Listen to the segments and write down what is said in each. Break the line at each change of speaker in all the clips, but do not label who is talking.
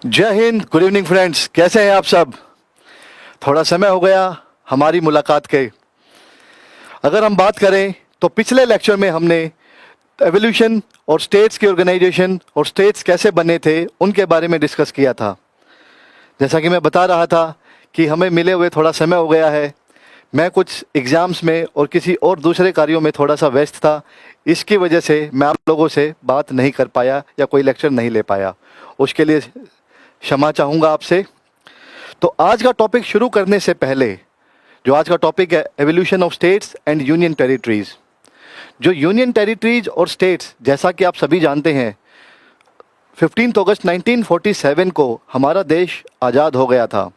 जय Hind, good evening friends. कैसे हैं आप सब? थोड़ा समय हो गया हमारी मुलाकात के। अगर हम बात करें तो पिछले लेक्चर में हमने एवोल्यूशन और स्टेट्स की ऑर्गेनाइजेशन और स्टेट्स कैसे बने थे उनके बारे में डिस्कस किया था। जैसा कि मैं बता रहा था कि हमें मिले हुए थोड़ा समय हो गया है। मैं कुछ एग्ज़ाम्स में और किसी और दूसरे कार्यों में थोड़ा सा व्यस्त था। इसकी वजह से मैं आप लोगों से बात नहीं कर पाया या कोई लेक्चर नहीं ले पाया। उसके लिए क्षमा चाहूँगा आपसे। तो आज का टॉपिक शुरू करने से पहले, जो आज का टॉपिक है evolution of states and union territories. जो यूनियन टेरिटरीज और स्टेट्स, जैसा कि आप सभी जानते हैं, 15 अगस्त 1947 को हमारा देश आज़ाद हो गया था।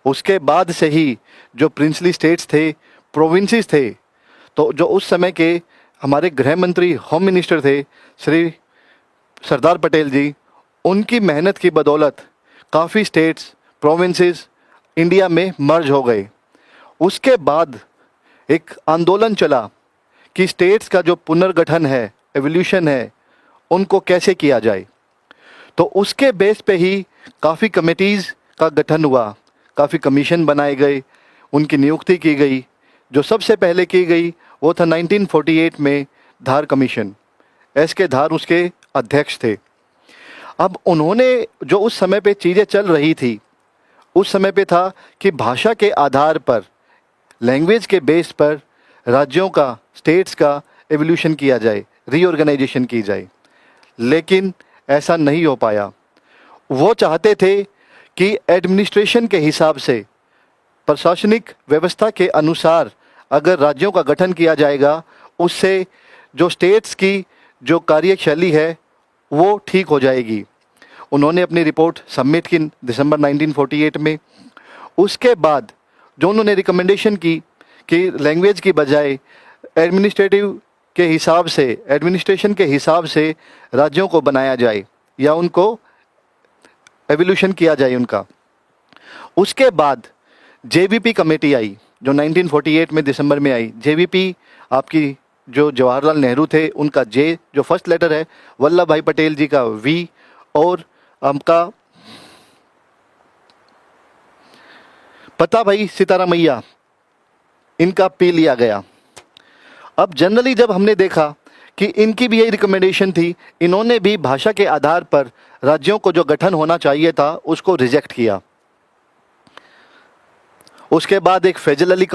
उसके बाद से ही जो प्रिंसली स्टेट्स थे, प्रोविंसेस थे, तो जो उस समय के हमारे गृह मंत्री, होम मिनिस्टर थे श्री सरदार पटेल जी, उनकी मेहनत की बदौलत काफ़ी स्टेट्स, प्रोविंसेस इंडिया में मर्ज हो गए। उसके बाद एक आंदोलन चला कि स्टेट्स का जो पुनर्गठन है, एवोल्यूशन है, उनको कैसे किया जाए। तो उसके बेस पे ही काफ़ी कमेटीज़ का गठन हुआ, काफ़ी कमीशन बनाए गए, उनकी नियुक्ति की गई। जो सबसे पहले की गई वो था 1948 में धार कमीशन। एस के धार उसके अध्यक्ष थे। अब उन्होंने जो उस समय पे चीज़ें चल रही थी, उस समय पे था कि भाषा के आधार पर, लैंग्वेज के बेस पर राज्यों का, स्टेट्स का एवोल्यूशन किया जाए, रीऑर्गेनाइजेशन की जाए। लेकिन ऐसा नहीं हो पाया। वो चाहते थे कि एडमिनिस्ट्रेशन के हिसाब से, प्रशासनिक व्यवस्था के अनुसार अगर राज्यों का गठन किया जाएगा, उससे जो स्टेट्स की जो कार्यशैली है वो ठीक हो जाएगी। उन्होंने अपनी रिपोर्ट सबमिट की दिसंबर 1948 में। उसके बाद जो उन्होंने रिकमेंडेशन की कि लैंग्वेज की बजाय एडमिनिस्ट्रेटिव के हिसाब से, एडमिनिस्ट्रेशन के हिसाब से राज्यों को बनाया जाए या उनको एवोल्यूशन किया जाए उनका। उसके बाद जेवीपी कमेटी आई, जो 1948 में दिसंबर में आई। जेवीपी आपकी जो जवाहरलाल नेहरू थे उनका जे, जो फर्स्ट लेटर है, वल्लभ भाई पटेल जी का वी, और आपका पता भाई सीतारामैया, इनका पी लिया गया। अब जनरली जब हमने देखा कि इनकी भी यही रिकमेंडेशन थी, इन्होंने भी भाषा के आधार पर राज्यों को जो गठन होना चाहिए था उसको रिजेक्ट किया। उसके बाद एक फैजल अली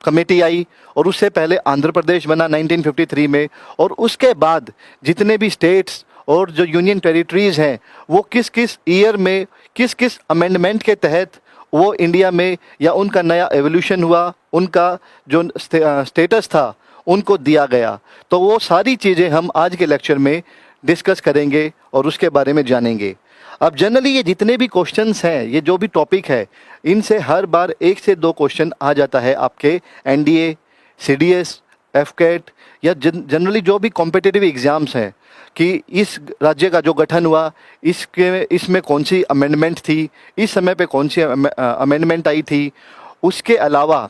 कमेटी आई और उससे पहले आंध्र प्रदेश बना 1953 में। और उसके बाद जितने भी स्टेट्स और जो यूनियन टेरिटरीज हैं, वो किस किस ईयर में, किस किस अमेंडमेंट के तहत वो इंडिया में या उनका नया एवोल्यूशन हुआ, उनका जो स्टेटस था उनको दिया गया। तो वो सारी चीज़ें हम आज के लेक्चर में डिस्कस करेंगे और उसके बारे में जानेंगे। अब जनरली ये जितने भी क्वेश्चंस हैं, ये जो भी टॉपिक है, इनसे हर बार 1 से 2 क्वेश्चन आ जाता है आपके एनडीए, सीडीएस, एफकेट या जनरली जो भी कॉम्पिटिटिव एग्ज़ाम्स हैं, कि इस राज्य का जो गठन हुआ, इसमें कौन सी अमेंडमेंट थी, इस समय पे कौन सी अमेंडमेंट आई थी। उसके अलावा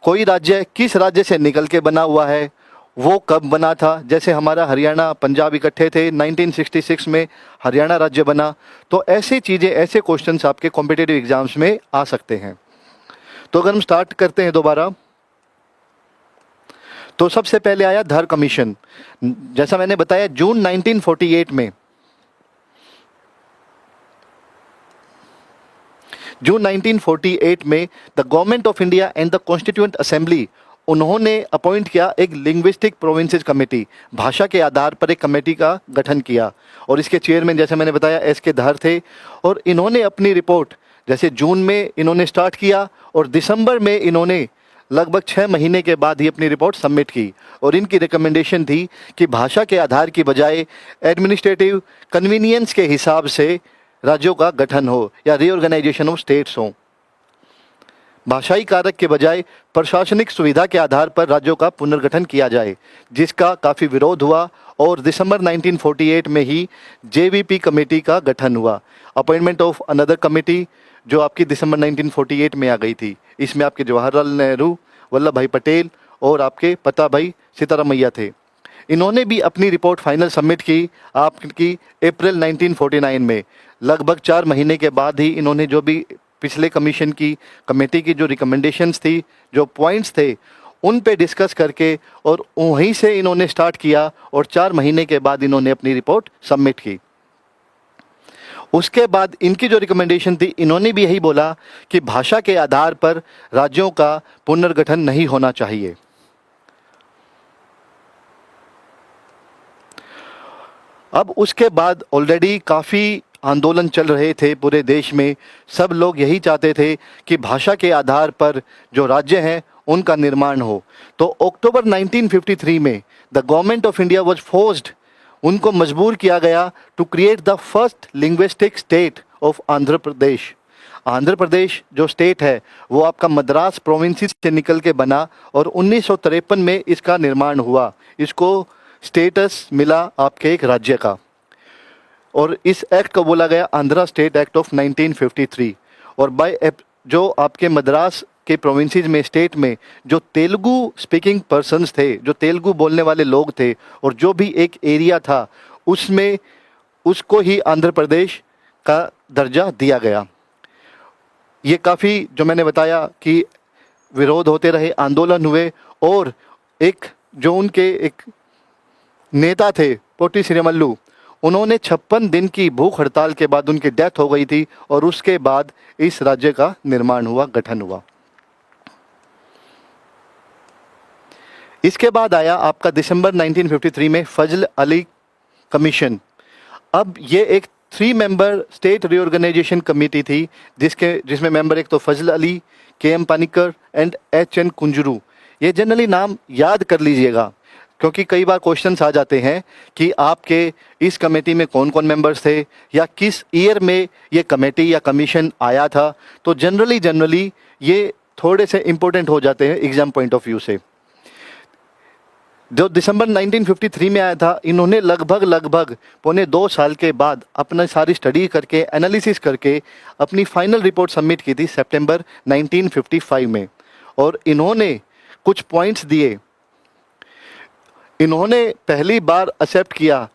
कोई राज्य किस राज्य से निकल के बना हुआ है, वो कब बना था। जैसे हमारा हरियाणा पंजाब इकट्ठे थे, 1966 में हरियाणा राज्य बना। तो ऐसी चीज़ें, ऐसे क्वेश्चंस आपके कॉम्पिटिटिव एग्जाम्स में आ सकते हैं। तो अगर हम स्टार्ट करते हैं दोबारा, तो सबसे पहले आया धार कमीशन। जैसा मैंने बताया, जून 1948 में, जून 1948 में the government of India and the constituent assembly, उन्होंने अपॉइंट किया एक लिंग्विस्टिक प्रोविंसेस कमेटी, भाषा के आधार पर एक कमेटी का गठन किया। और इसके चेयरमैन, जैसे मैंने बताया, एस के धार थे। और इन्होंने अपनी रिपोर्ट जैसे जून में इन्होंने स्टार्ट किया और दिसंबर में इन्होंने लगभग 6 महीने के बाद ही अपनी रिपोर्ट सबमिट की। और इनकी रिकमेंडेशन थी कि भाषा के आधार की बजाय एडमिनिस्ट्रेटिव कन्वीनियंस के हिसाब से राज्यों का गठन हो या रीऑर्गेनाइजेशन ऑफ स्टेट्स हो। भाषाई कारक के बजाय प्रशासनिक सुविधा के आधार पर राज्यों का पुनर्गठन किया जाए, जिसका काफ़ी विरोध हुआ। और दिसंबर 1948 में ही जेवीपी कमेटी का गठन हुआ, अपॉइंटमेंट ऑफ अनदर कमेटी, जो आपकी दिसंबर 1948 में आ गई थी। इसमें आपके जवाहरलाल नेहरू, वल्लभ भाई पटेल और आपके पता भाई सीतारामैया थे। इन्होंने भी अपनी रिपोर्ट फाइनल सबमिट की आपकी अप्रैल 1949 में। लगभग 4 महीने के बाद ही इन्होंने जो भी पिछले कमीशन की कमेटी की जो रिकमेंडेशंस थी, जो पॉइंट्स थे, उन पे डिस्कस करके और वहीं से इन्होंने स्टार्ट किया और 4 महीने के बाद इन्होंने अपनी रिपोर्ट सबमिट की। उसके बाद इनकी जो रिकमेंडेशन थी, इन्होंने भी यही बोला कि भाषा के आधार पर राज्यों का पुनर्गठन नहीं होना चाहिए। अब उसके बाद ऑलरेडी काफ़ी आंदोलन चल रहे थे पूरे देश में। सब लोग यही चाहते थे कि भाषा के आधार पर जो राज्य हैं उनका निर्माण हो। तो अक्टूबर 1953 में the government of India was forced, उनको मजबूर किया गया to create the first linguistic state of Andhra Pradesh. Andhra Pradesh जो स्टेट है वो आपका मद्रास प्रोविंसेस से निकल के बना और 1953 में इसका निर्माण हुआ। इसको स्टेटस मिला आपके एक राज्य का और इस एक्ट को बोला गया आंध्रा स्टेट एक्ट ऑफ 1953। और बाय जो आपके मद्रास के प्रोविंसेस में, स्टेट में जो तेलुगु स्पीकिंग पर्सन्स थे, जो तेलुगु बोलने वाले लोग थे और जो भी एक एरिया था उसमें उसको ही आंध्र प्रदेश का दर्जा दिया गया। ये काफ़ी जो मैंने बताया कि विरोध होते रहे, आंदोलन हुए और एक जो उनके एक नेता थे पोटी श्रीरामुलु, उन्होंने 56 दिन की भूख हड़ताल के बाद उनकी डेथ हो गई थी और उसके बाद इस राज्य का निर्माण हुआ, गठन हुआ। इसके बाद आया आपका दिसंबर 1953 में फजल अली कमीशन। अब ये एक 3 मेंबर स्टेट रीऑर्गेनाइजेशन कमेटी थी जिसमें मेंबर एक तो Fazal Ali, KM Panikkar and HN Kunzru. ये जनरली नाम याद कर लीजिएगा क्योंकि कई बार क्वेश्चंस आ जाते हैं कि आपके इस कमेटी में कौन कौन मेंबर्स थे या किस ईयर में ये कमेटी या कमीशन आया था। तो जनरली ये थोड़े से इम्पोर्टेंट हो जाते हैं एग्जाम पॉइंट ऑफ व्यू से। जो दिसंबर 1953 में आया था, इन्होंने लगभग 1.25 साल के बाद अपना सारी स्टडी करके, एनालिसिस करके अपनी फाइनल रिपोर्ट सबमिट की थी सितंबर 1955 में। और इन्होंने कुछ पॉइंट्स दिए। इन्होंने पहली बार एक्सेप्ट किया,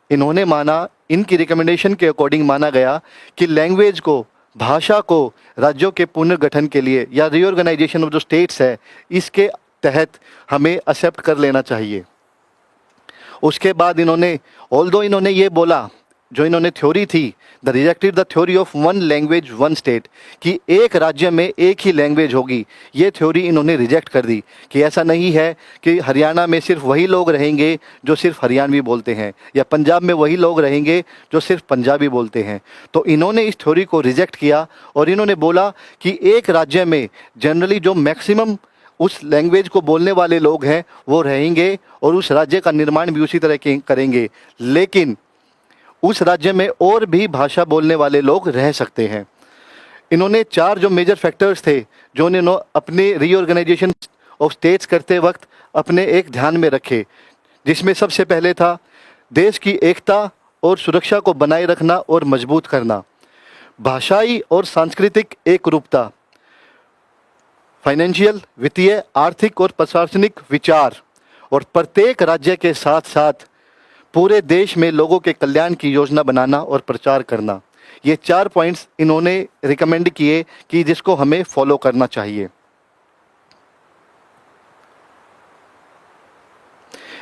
इन्होंने माना, इनकी रिकमेंडेशन के अकॉर्डिंग माना गया कि लैंग्वेज को, भाषा को राज्यों के पुनर्गठन के लिए या रीऑर्गेनाइजेशन ऑफ जो स्टेट्स है इसके तहत हमें एक्सेप्ट कर लेना चाहिए। उसके बाद इन्होंने इन्होंने ये बोला, जो इन्होंने थ्योरी थी, the rejected the theory of 1 language 1 state, कि एक राज्य में एक ही लैंग्वेज होगी, ये थ्योरी इन्होंने रिजेक्ट कर दी कि ऐसा नहीं है कि हरियाणा में सिर्फ वही लोग रहेंगे जो सिर्फ हरियाणवी बोलते हैं या पंजाब में वही लोग रहेंगे जो सिर्फ पंजाबी बोलते हैं। तो इन्होंने इस थ्योरी को रिजेक्ट किया और इन्होंने बोला कि एक राज्य में जनरली जो मैक्सिमम उस लैंग्वेज को बोलने वाले लोग हैं वो रहेंगे और उस राज्य का निर्माण भी उसी तरह के करेंगे, लेकिन उस राज्य में और भी भाषा बोलने वाले लोग रह सकते हैं। इन्होंने 4 जो मेजर फैक्टर्स थे जो इन्होंने अपने रीऑर्गेनाइजेशन ऑफ स्टेट्स करते वक्त अपने एक ध्यान में रखे, जिसमें सबसे पहले था देश की एकता और सुरक्षा को बनाए रखना और मजबूत करना, भाषाई और सांस्कृतिक एकरूपता, फाइनेंशियल, वित्तीय, आर्थिक और प्रशासनिक विचार, और प्रत्येक राज्य के साथ साथ पूरे देश में लोगों के कल्याण की योजना बनाना और प्रचार करना। ये 4 पॉइंट्स इन्होंने रिकमेंड किए कि जिसको हमें फॉलो करना चाहिए।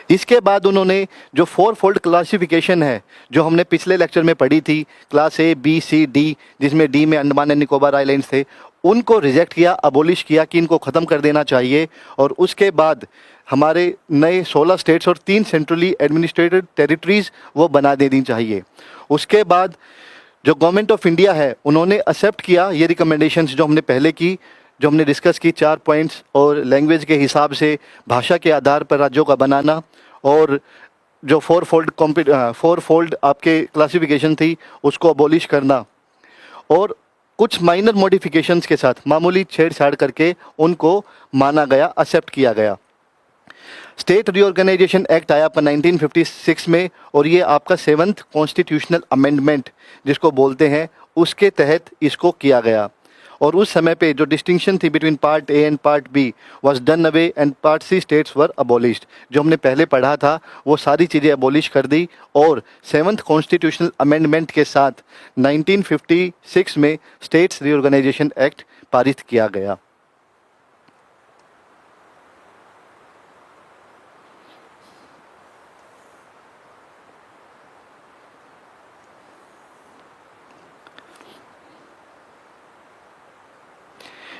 इसके बाद उन्होंने जो 4 फोल्ड क्लासिफिकेशन है जो हमने पिछले लेक्चर में पढ़ी थी, class A, B, C, D, जिसमें D में अंडमान एंड निकोबार आइलैंड्स थे, उनको रिजेक्ट किया, अबोलिश किया कि इनको ख़त्म कर देना चाहिए। और उसके बाद हमारे नए 16 स्टेट्स और 3 सेंट्रली एडमिनिस्ट्रेटेड टेरिटरीज वो बना देनी चाहिए। उसके बाद जो गवर्नमेंट ऑफ इंडिया है उन्होंने एक्सेप्ट किया ये रिकमेंडेशंस जो हमने पहले की, जो हमने डिस्कस की 4 पॉइंट्स, और लैंग्वेज के हिसाब से भाषा के आधार पर राज्यों का बनाना, और जो 4 फोल्ड आपके क्लासिफिकेशन थी उसको अबोलिश करना, और कुछ माइनर मॉडिफिकेशंस के साथ मामूली छेड़छाड़ करके उनको माना गया, एक्सेप्ट किया गया। स्टेट रीऑर्गेनाइजेशन एक्ट आया आपका 1956 में, और ये आपका 7th कॉन्स्टिट्यूशनल अमेंडमेंट जिसको बोलते हैं, उसके तहत इसको किया गया। और उस समय पे जो डिस्टिंक्शन थी between part A and part B was done away and part C states were abolished. जो हमने पहले पढ़ा था वो सारी चीज़ें अबॉलिश कर दी और 7th कॉन्स्टिट्यूशनल अमेंडमेंट के साथ 1956 में स्टेट्स रीऑर्गेनाइजेशन एक्ट पारित किया गया।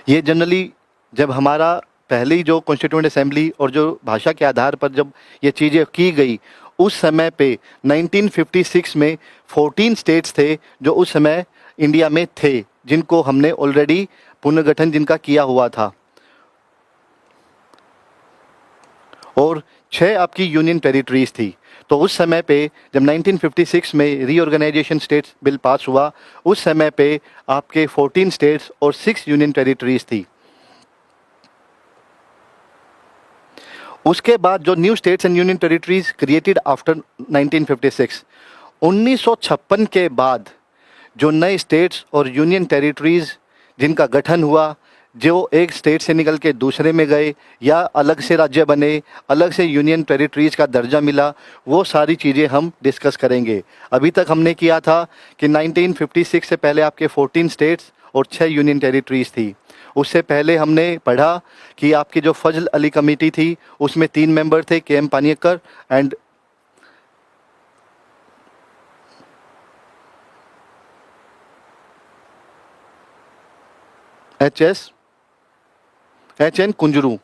ये जनरली जब हमारा पहली जो कॉन्स्टिट्यूएंट असेंबली और जो भाषा के आधार पर जब ये चीज़ें की गई, उस समय पे 1956 में 14 स्टेट्स थे जो उस समय इंडिया में थे, जिनको हमने ऑलरेडी पुनर्गठन जिनका किया हुआ था, और 6 आपकी यूनियन टेरिटरीज थी। तो उस समय पे जब 1956 में रीऑर्गेनाइजेशन स्टेट्स बिल पास हुआ, उस समय पे आपके 14 स्टेट्स और 6 यूनियन टेरिटरीज थी। उसके बाद जो new states and union territories created after 1956, 1956 के बाद जो नए स्टेट्स और यूनियन टेरिटरीज जिनका गठन हुआ, जो एक स्टेट से निकल के दूसरे में गए या अलग से राज्य बने, अलग से यूनियन टेरिटरीज का दर्जा मिला, वो सारी चीज़ें हम डिस्कस करेंगे। अभी तक हमने किया था कि 1956 से पहले आपके 14 स्टेट्स और 6 यूनियन टेरिटरीज थी। उससे पहले हमने पढ़ा कि आपकी जो फजल अली कमेटी थी उसमें 3 मेंबर थे, K M. Panikkar and H N. Kunzru.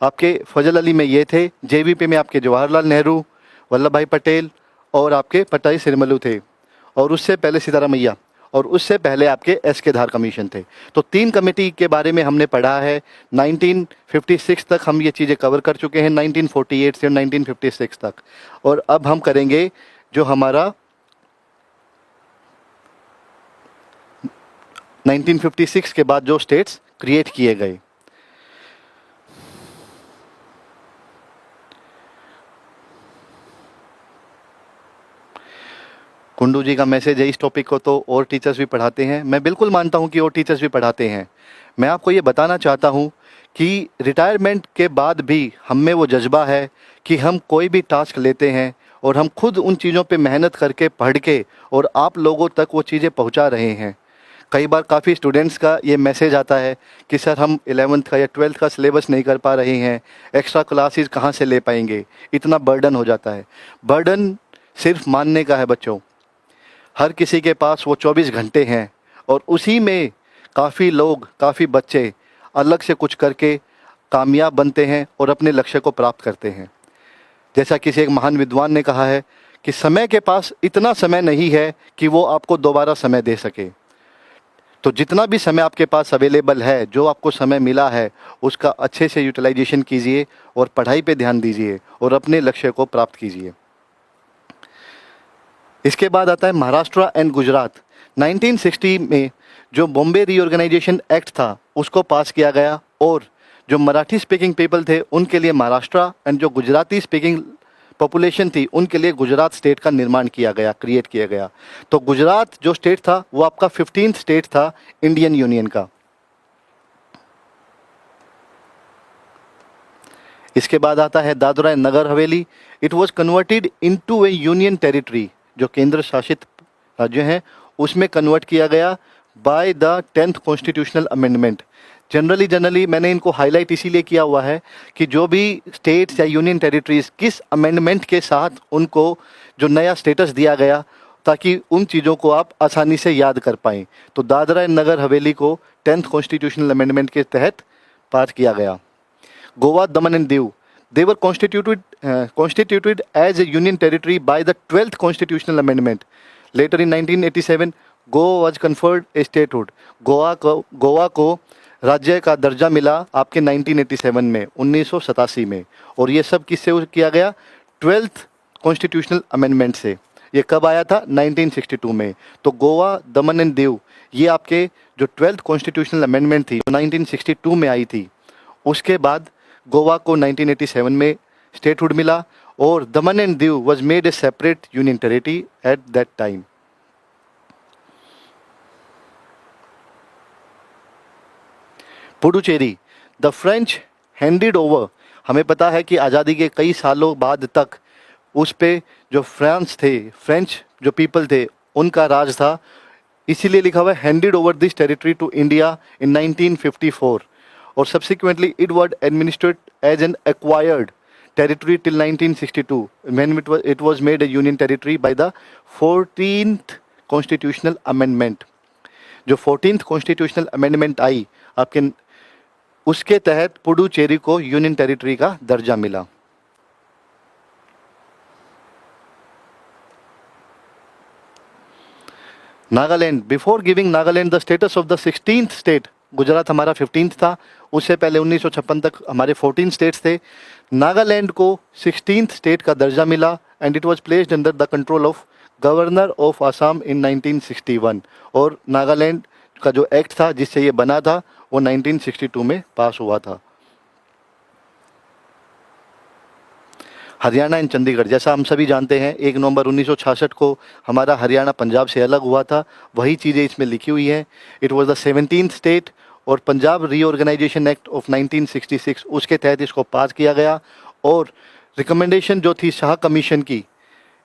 आपके फजल अली में ये थे, जेवीपी में आपके जवाहरलाल नेहरू, वल्लभ भाई पटेल और आपके पटाई सिरमलू थे, और उससे पहले सीतारामैया, और उससे पहले आपके एस.के. धार कमीशन थे। तो 3 कमेटी के बारे में हमने पढ़ा है। 1956 तक हम ये चीज़ें कवर कर चुके हैं, 1948 से 1956 तक। और अब हम करेंगे जो हमारा 1956 के बाद जो स्टेट्स क्रिएट किए गए। कुंडू जी का मैसेज है, इस टॉपिक को तो और टीचर्स भी पढ़ाते हैं। मैं बिल्कुल मानता हूं कि और टीचर्स भी पढ़ाते हैं। मैं आपको ये बताना चाहता हूं कि रिटायरमेंट के बाद भी हम में वो जज्बा है कि हम कोई भी टास्क लेते हैं और हम खुद उन चीज़ों पे मेहनत करके पढ़ के और आप लोगों तक वो चीज़ें पहुंचा रहे हैं। कई बार काफ़ी स्टूडेंट्स का ये मैसेज आता है कि सर हम 11th का या 12th का सिलेबस नहीं कर पा रहे हैं, एक्स्ट्रा क्लासेस कहाँ से ले पाएंगे, इतना बर्डन हो जाता है। बर्डन सिर्फ मानने का है बच्चों। हर किसी के पास वो 24 घंटे हैं और उसी में काफ़ी लोग, काफ़ी बच्चे अलग से कुछ करके कामयाब बनते हैं और अपने लक्ष्य को प्राप्त करते हैं। जैसा किसी एक महान विद्वान ने कहा है कि समय के पास इतना समय नहीं है कि वो आपको दोबारा समय दे सके। तो जितना भी समय आपके पास अवेलेबल है, जो आपको समय मिला है, उसका अच्छे से यूटिलाइजेशन कीजिए और पढ़ाई पे ध्यान दीजिए और अपने लक्ष्य को प्राप्त कीजिए। इसके बाद आता है महाराष्ट्र एंड गुजरात। 1960 में जो बॉम्बे रीऑर्गेनाइजेशन एक्ट था उसको पास किया गया और जो मराठी स्पीकिंग पीपल थे उनके लिए महाराष्ट्र एंड जो गुजराती स्पीकिंग पॉपुलेशन थी उनके लिए गुजरात स्टेट का निर्माण किया गया, क्रिएट किया गया। तो गुजरात जो स्टेट था वो आपका 15th स्टेट था इंडियन यूनियन का। इसके बाद आता है Dadra and Nagar Haveli. It was converted into A union territory, जो केंद्र शासित राज्य हैं उसमें कन्वर्ट किया गया by the 10th constitutional amendment. Generally मैंने इनको हाईलाइट इसीलिए किया हुआ है कि जो भी स्टेट्स या यूनियन टेरिटरीज किस अमेंडमेंट के साथ उनको जो नया स्टेटस दिया गया, ताकि उन चीज़ों को आप आसानी से याद कर पाएँ। तो दादरा एंड नगर हवेली को 10th कॉन्स्टिट्यूशनल अमेंडमेंट के तहत पास किया गया। गोवा, दमन and Diu, they were constituted as a union territory by the 12th constitutional amendment. Later in 1987 Goa was conferred a statehood. Goa को राज्य का दर्जा मिला आपके 1987 में, 1987 में। और ये सब किससे किया गया? 12th कॉन्स्टिट्यूशनल अमेंडमेंट से। ये कब आया था? 1962 में। तो गोवा, दमन एंड दीव ये आपके जो 12th कॉन्स्टिट्यूशनल अमेंडमेंट थी जो 1962 में आई थी, उसके बाद गोवा को 1987 में स्टेटहुड मिला और दमन and Diu was made a separate union territory at that time. Puducherry, the French handed over, हमें पता है कि आज़ादी के कई सालों बाद तक उस पे जो फ्रांस थे, फ्रेंच जो पीपल थे, उनका राज था, इसीलिए लिखा हुआ है handed over this territory to India in 1954 और subsequently it was administered as an acquired territory till 1962 when it was made a union territory by the 14th constitutional amendment. जो 14th constitutional amendment आई आपके, उसके तहत पुडुचेरी को union territory का दर्जा मिला। Nagaland, before giving Nagaland the status of the 16th state, Gujarat हमारा 15th था, उससे पहले 1956 तक हमारे 14 स्टेट्स थे। नागालैंड को 16th स्टेट का दर्जा मिला and it was placed under the control of governor of Assam in 1961 और नागालैंड का जो एक्ट था जिससे ये बना था वो 1962 में पास हुआ था। हरियाणा एंड चंडीगढ़, जैसा हम सभी जानते हैं 1 नवंबर 1966 को हमारा हरियाणा पंजाब से अलग हुआ था, वही चीज़ें इसमें लिखी हुई हैं। It was the 17th state और पंजाब रीऑर्गेनाइजेशन एक्ट ऑफ 1966 उसके तहत इसको पास किया गया और रिकमेंडेशन जो थी शाह कमीशन की,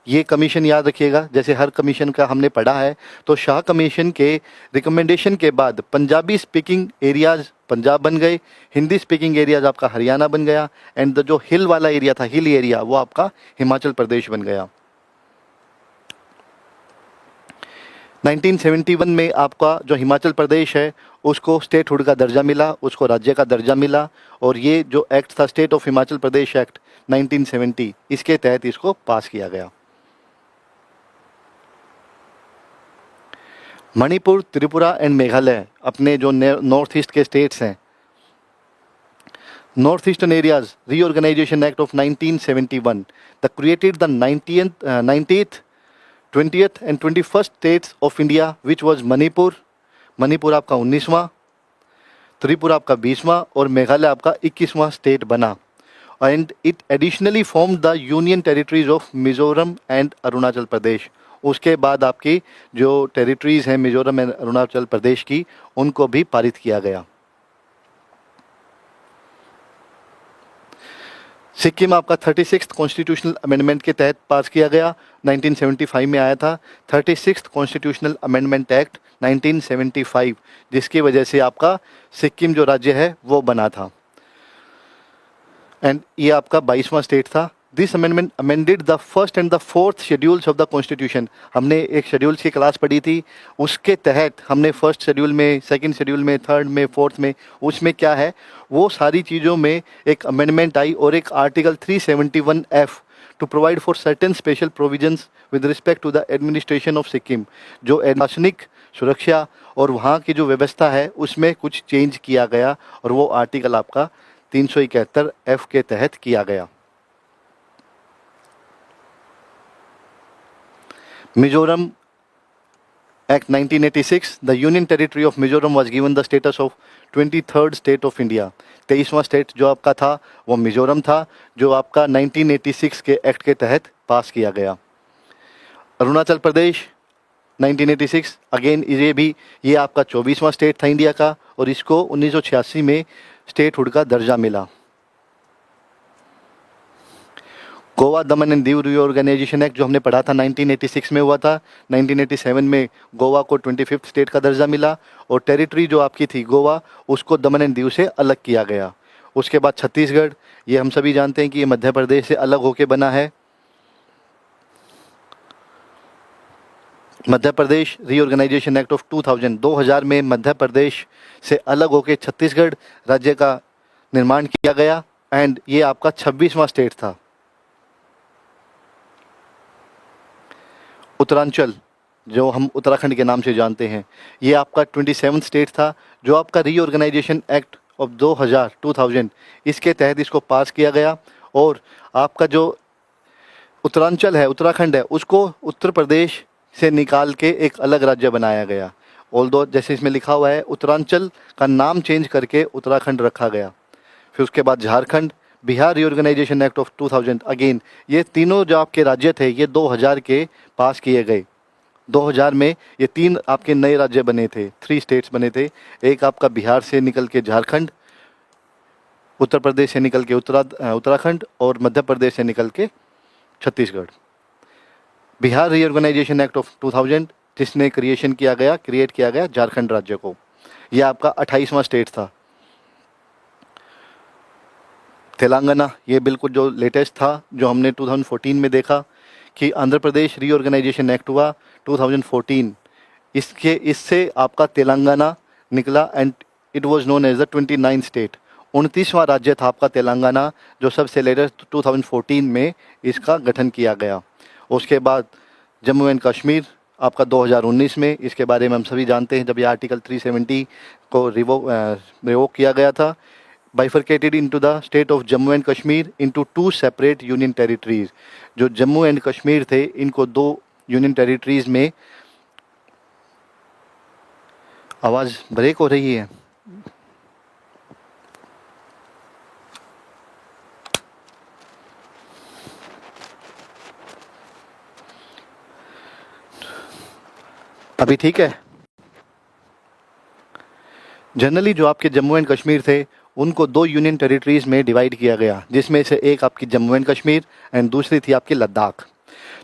ये कमीशन याद रखिएगा, जैसे हर कमीशन का हमने पढ़ा है, तो शाह कमीशन के रिकमेंडेशन के बाद पंजाबी स्पीकिंग एरियाज़ पंजाब बन गए, हिंदी स्पीकिंग एरियाज़ आपका हरियाणा बन गया एंड जो हिल वाला एरिया था, हिल एरिया, वो आपका हिमाचल प्रदेश बन गया। 1971 में आपका जो हिमाचल प्रदेश है उसको स्टेटहुड का दर्जा मिला, उसको राज्य का दर्जा मिला और ये जो एक्ट था state of Himachal Pradesh act 1970, इसके तहत इसको पास किया गया। मणिपुर, त्रिपुरा एंड मेघालय अपने जो नॉर्थ ईस्ट के स्टेट्स हैं, north eastern areas reorganisation act of 1971 the created the 90th 20th and 21st states of India which was Manipur, Manipur आपका 19वां, त्रिपुरा आपका 20वां और मेघालय आपका 21वां स्टेट बना and it additionally form the union territories of Mizoram and Arunachal Pradesh. उसके बाद आपकी जो टेरिटरीज हैं मिजोरम एंड अरुणाचल प्रदेश की, उनको भी पारित किया गया। सिक्किम आपका 36th कॉन्स्टिट्यूशनल अमेंडमेंट के तहत पास किया गया, 1975 में आया था 36th कॉन्स्टिट्यूशनल अमेंडमेंट एक्ट 1975, जिसकी वजह से आपका सिक्किम जो राज्य है वो बना था एंड ये आपका 22वां स्टेट था। This amendment amended the first and the fourth schedules of the constitution, हमने एक शेड्यूल्स की क्लास पढ़ी थी, उसके तहत हमने फर्स्ट शेड्यूल में, सेकंड शेड्यूल में, थर्ड में, फोर्थ में, उसमें क्या है वो सारी चीज़ों में एक अमेंडमेंट आई और एक article 371F to provide for certain special provisions with respect to the administration of Sikkim, जो प्रशासनिक सुरक्षा और वहाँ की जो व्यवस्था है उसमें कुछ चेंज किया गया और वो आर्टिकल आपका 371F के तहत किया गया। Mizoram act 1986, the union territory of Mizoram was given the status of 23rd state of India, 23वां स्टेट जो आपका था वो मिजोरम था, जो आपका 1986 के एक्ट के तहत पास किया गया। अरुणाचल प्रदेश 1986, अगेन ये आपका 24वां स्टेट था इंडिया का और इसको 1986 में स्टेटहुड का दर्जा मिला। गोवा, दमन एंड दीव रीऑर्गेनाइजेशन एक्ट जो हमने पढ़ा था 1986 में हुआ था, 1987 में गोवा को 25th स्टेट का दर्जा मिला और टेरिटरी जो आपकी थी गोवा, उसको दमन एंड दीव से अलग किया गया। उसके बाद छत्तीसगढ़, ये हम सभी जानते हैं कि ये मध्य प्रदेश से अलग होके बना है। Madhya Pradesh reorganisation act of 2000 में मध्य प्रदेश से अलग होके छत्तीसगढ़ राज्य का निर्माण किया गया एंड ये आपका 26वां स्टेट था। उत्तरांचल जो हम उत्तराखंड के नाम से जानते हैं, ये आपका 27th स्टेट था, जो आपका रीऑर्गेनाइजेशन एक्ट ऑफ 2000 इसके तहत इसको पास किया गया और आपका जो उत्तरांचल है, उत्तराखंड है, उसको उत्तर प्रदेश से निकाल के एक अलग राज्य बनाया गया। ऑल्दो जैसे इसमें लिखा हुआ है उत्तरांचल का नाम चेंज करके उत्तराखंड रखा गया। फिर उसके बाद Jharkhand, Bihar reorganisation act of 2000, again ये तीनों जो आपके राज्य थे ये 2000 के पास किए गए। 2000 में ये 3 आपके नए राज्य बने थे, 3 स्टेट्स बने थे। एक आपका बिहार से निकल के झारखंड, उत्तर प्रदेश से निकल के उत्तराखंड और मध्य प्रदेश से निकल के Chhattisgarh. Bihar reorganisation act of 2000 जिसने क्रिएट किया गया झारखंड राज्य को, यह आपका 28वां स्टेट था। तेलंगाना, ये बिल्कुल जो लेटेस्ट था, जो हमने 2014 में देखा कि आंध्र प्रदेश रीऑर्गेनाइजेशन एक्ट हुआ 2014, इससे आपका तेलंगाना निकला and it was known as the 29 state. 29वां राज्य था आपका तेलंगाना, जो सबसे लेटेस्ट 2014 में इसका गठन किया गया। उसके बाद जम्मू एंड कश्मीर आपका 2019 में, इसके बारे में हम सभी जानते हैं, जब ये आर्टिकल 370 को रिवोक किया गया था। Bifurcated into the state of Jammu and Kashmir into 2 separate union territories. जो जम्मू एंड कश्मीर थे, इनको 2 यूनियन टेरिटरीज में। आवाज़ ब्रेक हो रही है। अभी ठीक है। जनरली जो आपके जम्मू एंड कश्मीर थे, उनको 2 यूनियन टेरिटरीज में डिवाइड किया गया, जिसमें से एक आपकी जम्मू एंड कश्मीर एंड दूसरी थी आपकी लद्दाख।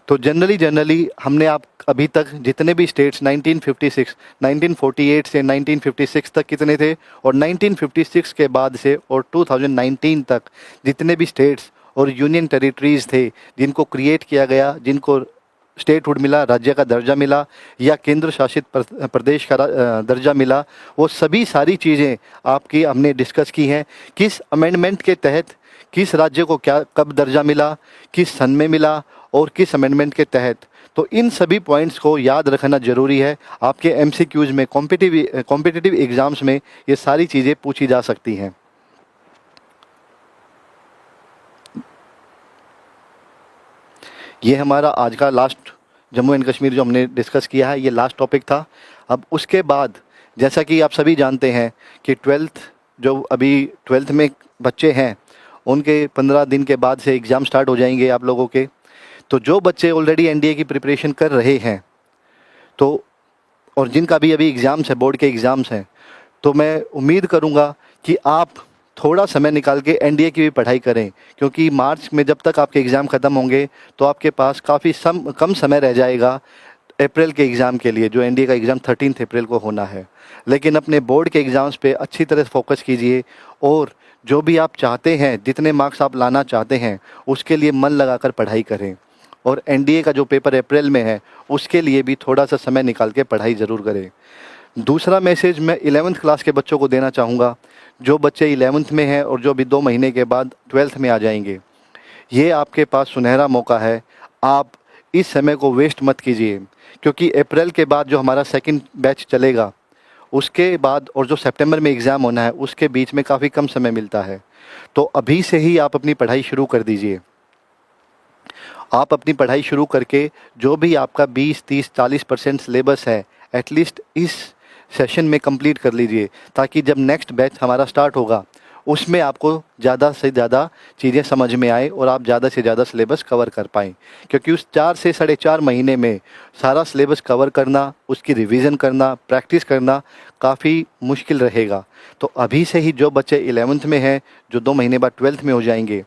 तो जनरली हमने आप अभी तक जितने भी स्टेट्स 1948 से 1956 तक कितने थे, और 1956 के बाद से और 2019 तक जितने भी स्टेट्स और यूनियन टेरिटरीज थे जिनको क्रिएट किया गया, जिनको स्टेटहुड मिला, राज्य का दर्जा मिला या केंद्र शासित प्रदेश का दर्जा मिला, वो सभी सारी चीज़ें आपकी हमने डिस्कस की हैं। किस अमेंडमेंट के तहत किस राज्य को क्या कब दर्जा मिला, किस सन में मिला और किस अमेंडमेंट के तहत। तो इन सभी पॉइंट्स को याद रखना ज़रूरी है। आपके MCQs में, कॉम्पिटिटिव एग्ज़ाम्स में ये सारी चीज़ें पूछी जा सकती हैं। ये हमारा आज का लास्ट जम्मू एंड कश्मीर जो हमने डिस्कस किया है, ये लास्ट टॉपिक था। अब उसके बाद जैसा कि आप सभी जानते हैं कि 12th जो अभी 12th में बच्चे हैं, उनके 15 दिन के बाद से एग्ज़ाम स्टार्ट हो जाएंगे आप लोगों के। तो जो बच्चे ऑलरेडी NDA की प्रिपरेशन कर रहे हैं, तो और जिनका भी अभी एग्ज़ाम्स है, बोर्ड के एग्ज़ाम्स हैं, तो मैं उम्मीद करूँगा कि आप थोड़ा समय निकाल के NDA की भी पढ़ाई करें, क्योंकि मार्च में जब तक आपके एग्ज़ाम ख़त्म होंगे तो आपके पास काफ़ी कम समय रह जाएगा अप्रैल के एग्ज़ाम के लिए, जो NDA का एग्ज़ाम 13 अप्रैल को होना है। लेकिन अपने बोर्ड के एग्ज़ाम्स पे अच्छी तरह फोकस कीजिए और जो भी आप चाहते हैं, जितने मार्क्स आप लाना चाहते हैं, उसके लिए मन लगाकर पढ़ाई करें। और NDA का जो पेपर अप्रैल में है, उसके लिए भी थोड़ा सा समय निकाल के पढ़ाई ज़रूर करें। दूसरा मैसेज मैं 11th क्लास के बच्चों को देना चाहूँगा, जो बच्चे 11th में हैं और जो अभी 2 महीने के बाद 12th में आ जाएंगे। ये आपके पास सुनहरा मौका है, आप इस समय को वेस्ट मत कीजिए, क्योंकि अप्रैल के बाद जो हमारा सेकंड बैच चलेगा, उसके बाद और जो सितंबर में एग्ज़ाम होना है, उसके बीच में काफ़ी कम समय मिलता है। तो अभी से ही आप अपनी पढ़ाई शुरू कर दीजिए। आप अपनी पढ़ाई शुरू करके जो भी आपका 20, 30, 40% सिलेबस है, एटलीस्ट इस सेशन में कंप्लीट कर लीजिए, ताकि जब नेक्स्ट बैच हमारा स्टार्ट होगा उसमें आपको ज़्यादा से ज़्यादा चीज़ें समझ में आए और आप ज़्यादा से ज़्यादा सिलेबस कवर कर पाएँ। क्योंकि उस 4 से 4.5 महीने में सारा सिलेबस कवर करना, उसकी रिवीजन करना, प्रैक्टिस करना काफ़ी मुश्किल रहेगा। तो अभी से ही जो बच्चे 11th में हैं, जो 2 महीने बाद 12th में हो जाएंगे,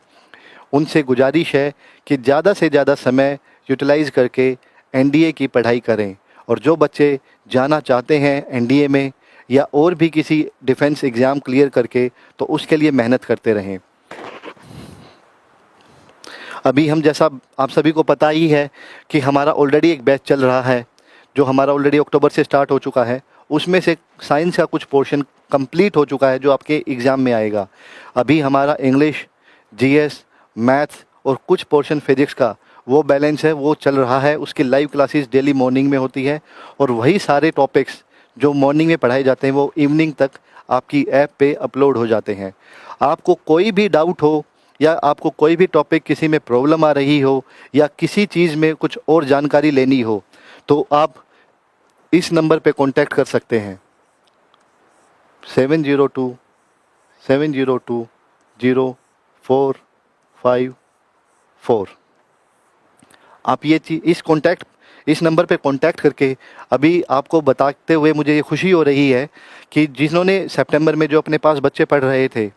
उनसे गुजारिश है कि ज़्यादा से ज़्यादा समय यूटिलाइज़ करके NDA की पढ़ाई करें। और जो बच्चे जाना चाहते हैं NDA में या और भी किसी डिफेंस एग्ज़ाम क्लियर करके, तो उसके लिए मेहनत करते रहें। अभी हम, जैसा आप सभी को पता ही है कि हमारा ऑलरेडी एक बैच चल रहा है, जो हमारा ऑलरेडी अक्टूबर से स्टार्ट हो चुका है। उसमें से साइंस का कुछ पोर्शन कंप्लीट हो चुका है, जो आपके एग्ज़ाम में आएगा। अभी हमारा इंग्लिश, GS, मैथ्स और कुछ पोर्शन फिजिक्स का वो बैलेंस है, वो चल रहा है। उसकी लाइव क्लासेस डेली मॉर्निंग में होती है, और वही सारे टॉपिक्स जो मॉर्निंग में पढ़ाए जाते हैं वो इवनिंग तक आपकी ऐप पे अपलोड हो जाते हैं। आपको कोई भी डाउट हो या आपको कोई भी टॉपिक किसी में प्रॉब्लम आ रही हो या किसी चीज़ में कुछ और जानकारी लेनी हो, तो आप इस नंबर पे कांटेक्ट कर सकते हैं 702-702-0454। आप ये चीज़ इस नंबर पे कांटेक्ट करके अभी आपको बताते हुए मुझे ये खुशी हो रही है कि जिन्होंने सितंबर में जो अपने पास बच्चे पढ़ रहे थे,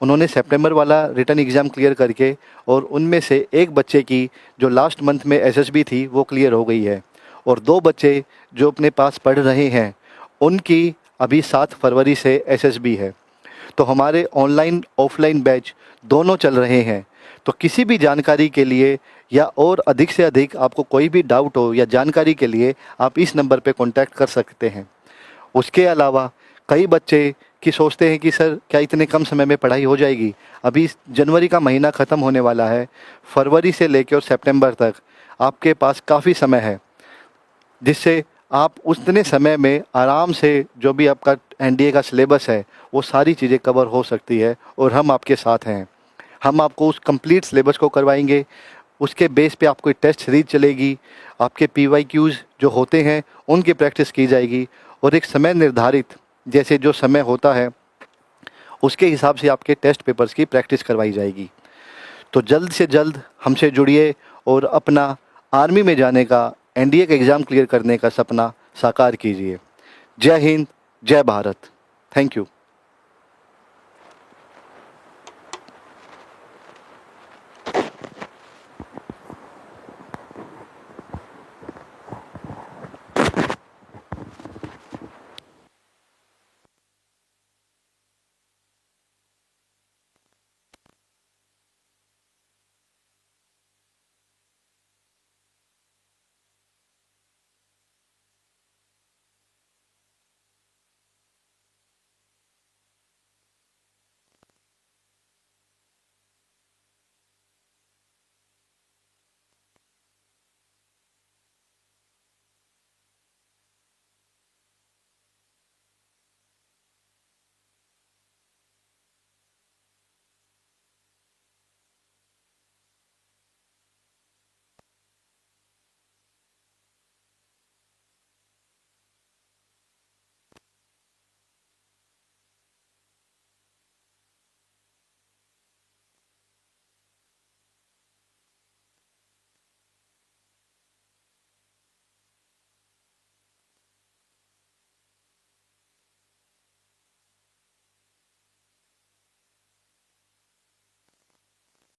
उन्होंने सितंबर वाला रिटर्न एग्ज़ाम क्लियर करके, और उनमें से एक बच्चे की जो लास्ट मंथ में एसएसबी थी वो क्लियर हो गई है, और 2 बच्चे जो अपने पास पढ़ रहे हैं उनकी अभी 7 फरवरी से एसएसबी है। तो हमारे ऑनलाइन ऑफलाइन बैच दोनों चल रहे हैं। तो किसी भी जानकारी के लिए या और अधिक से अधिक आपको कोई भी डाउट हो या जानकारी के लिए आप इस नंबर पे कांटेक्ट कर सकते हैं। उसके अलावा कई बच्चे कि सोचते हैं कि सर क्या इतने कम समय में पढ़ाई हो जाएगी। अभी जनवरी का महीना ख़त्म होने वाला है, फरवरी से लेकर और सितंबर तक आपके पास काफ़ी समय है, जिससे आप उतने समय में आराम से जो भी आपका एनडीए का सिलेबस है वो सारी चीज़ें कवर हो सकती है, और हम आपके साथ हैं। हम आपको उस कंप्लीट सिलेबस को करवाएंगे। उसके बेस पे आपको टेस्ट सीरीज चलेगी, आपके पीवाईक्यूज़ जो होते हैं उनकी प्रैक्टिस की जाएगी, और एक समय निर्धारित जैसे जो समय होता है उसके हिसाब से आपके टेस्ट पेपर्स की प्रैक्टिस करवाई जाएगी। तो जल्द से जल्द हमसे जुड़िए और अपना आर्मी में जाने का, एनडीए का एग्ज़ाम क्लियर करने का सपना साकार कीजिए। जय हिंद, जय भारत। Thank you.